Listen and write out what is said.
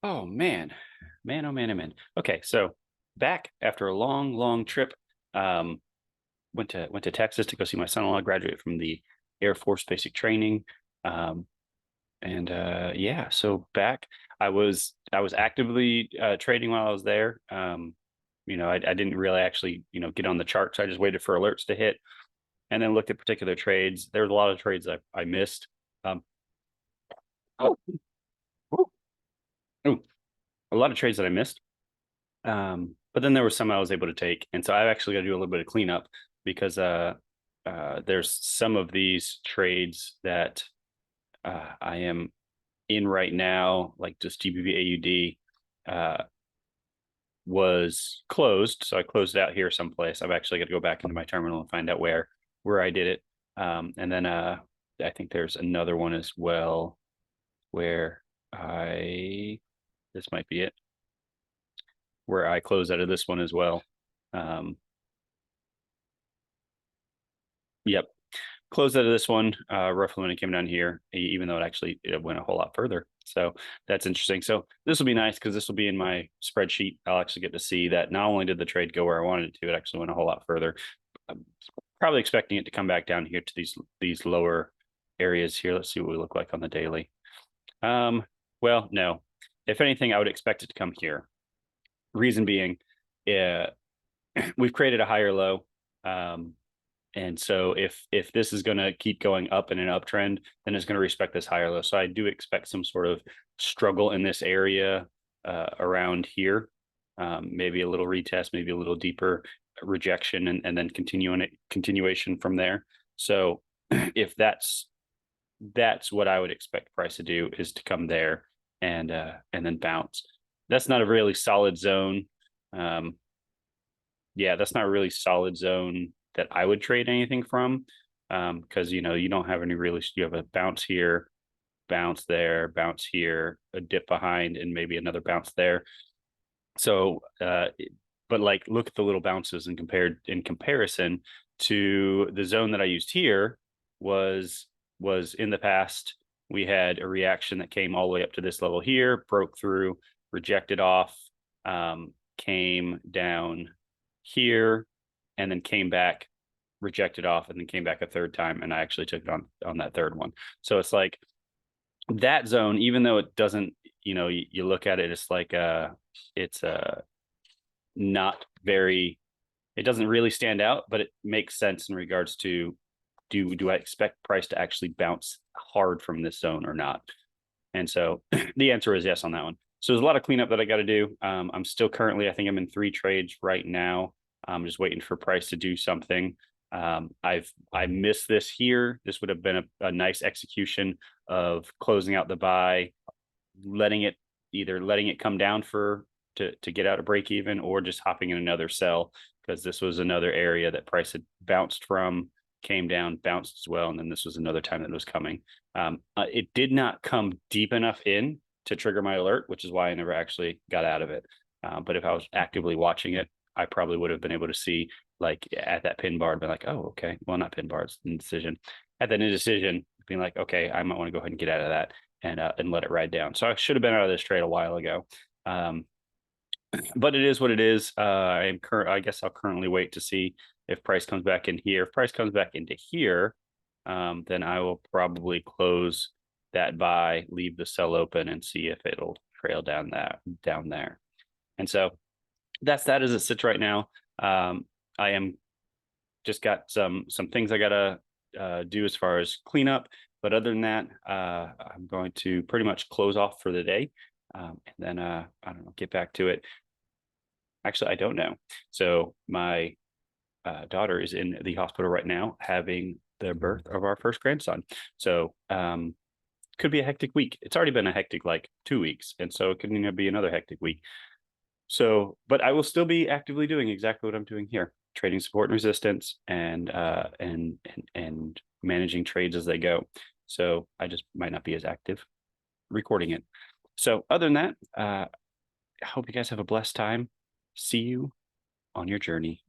Oh man, man, oh man, oh man. Okay, so back after a long, long trip, um, went to Texas to go see my son-in-law graduate from the Air Force basic training. Um, and yeah, so back I was actively trading while I was there. I didn't really actually, get on the charts. I just waited for alerts to hit and then looked at particular trades. There was a lot of trades I missed. Um, oh, oh, oh, a lot of trades that I missed. But then there were some I was able to take, and so I've actually got to do a little bit of cleanup because there's some of these trades that I am in right now, like just GBP AUD was closed, so I closed it out here someplace. I've actually got to go back into my terminal and find out where I did it. And then I think there's another one as well where I this might be it where I closed out of this one as well. Um, yep, closed out of this one roughly when it came down here, even though it went a whole lot further. So that's interesting. So this will be nice because this will be in my spreadsheet. I'll actually get to see that not only did the trade go where I wanted it to, it actually went a whole lot further. I'm probably expecting it to come back down here to these lower areas here. Let's see what we look like on the daily. Well, no. If anything, I would expect it to come here. Reason being, uh, we've created a higher low. And so if this is going to keep going up in an uptrend, then it's going to respect this higher low. So I do expect some sort of struggle in this area around here. Maybe a little retest, maybe a little deeper rejection, and then continuation from there. So if that's what I would expect price to do, is to come there and then bounce. That's not a really solid zone. Um, yeah, that's not a really solid zone that I would trade anything from, because you don't have any really. You have a bounce here, bounce there, bounce here, a dip behind, and maybe another bounce there. So, but like, look at the little bounces and in comparison to the zone that I used here was in the past. We had a reaction that came all the way up to this level here, broke through, rejected off, came down here, and then came back, rejected off, and then came back a third time, and I actually took it on that third one. So it's like that zone, even though it doesn't, you look at it, it's like it's not very, it doesn't really stand out, but it makes sense in regards to do I expect price to actually bounce hard from this zone or not? And so the answer is yes on that one. So there's a lot of cleanup that I got to do. I'm still currently, I think I'm in 3 trades right now. I'm just waiting for price to do something. I missed this here. This would have been a nice execution of closing out the buy, either letting it come down to get out of break even, or just hopping in another sell, because this was another area that price had bounced from, came down, bounced as well, and then this was another time that it was coming. It did not come deep enough in to trigger my alert, which is why I never actually got out of it. But if I was actively watching it, I probably would have been able to see, like, at that pin bar, been like, oh, okay, well, not pin bars, indecision. At that indecision, being like, okay, I might want to go ahead and get out of that and let it ride down. So I should have been out of this trade a while ago. But it is what it is. I guess I'll currently wait to see if price comes back in here. If price comes back into here, then I will probably close that buy, leave the sell open, and see if it'll trail down there. And so that's that as it sits right now. I am just got some things I gotta do as far as cleanup, but other than that, I'm going to pretty much close off for the day, and then I don't know, get back to it. Actually, I don't know. So my daughter is in the hospital right now having the birth of our first grandson. So could be a hectic week. It's already been a hectic, like, 2 weeks, and so it could be another hectic week. So, but I will still be actively doing exactly what I'm doing here, trading support and resistance, and managing trades as they go. So I just might not be as active recording it. So other than that, I hope you guys have a blessed time. See you on your journey.